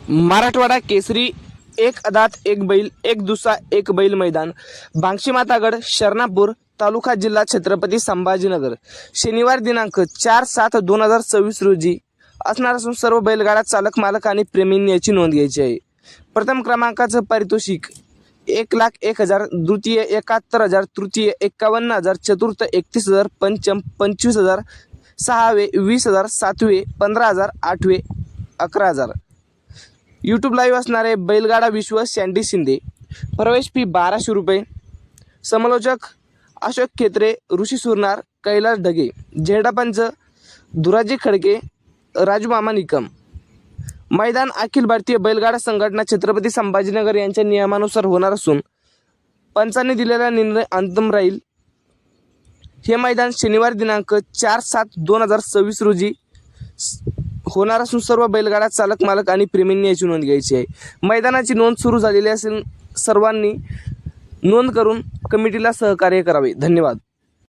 मराठवाडा केसरी एक अदात एक बैल एक दुसा एक बैल मैदान बांगशीमातागड शरणापूर तालुका जिल्हा छत्रपती संभाजीनगर शनिवार दिनांक 4/7/2024 रोजी असणार असून सर्व बैलगाडा चालक मालक आणि प्रेमींनी याची नोंद घ्यायची आहे। प्रथम क्रमांकाचं पारितोषिक 1,01,000, द्वितीय 71,000, तृतीय 51,000, चतुर्थ 31,000, पंचम 25,000, सहावे 20,000, सातवे 15,000, आठवे 11,000। यूट्यूब लाईव्ह असणारे बैलगाडा विश्व सँडी शिंदे। प्रवेश फी 1200 रुपये। समालोचक अशोक खेत्रे, ऋषी सुरनार, कैलास ढगे। झेंडापंच धुराजी खडके, राजूमामा निकम। मैदान अखिल भारतीय बैलगाडा संघटना छत्रपती संभाजीनगर यांच्या नियमानुसार होणार असून पंचांनी दिलेला निर्णय अंतिम राहील। हे मैदान शनिवार दिनांक 4/7/2024 रोजी होणार असून सर्व बैलगाडा चालक मालक आणि प्रेमींनी याची नोंद घ्यायची आहे। मैदानाची नोंद सुरू झालेली असेल, सर्वांनी नोंद करून कमिटीला सहकार्य करावे। धन्यवाद।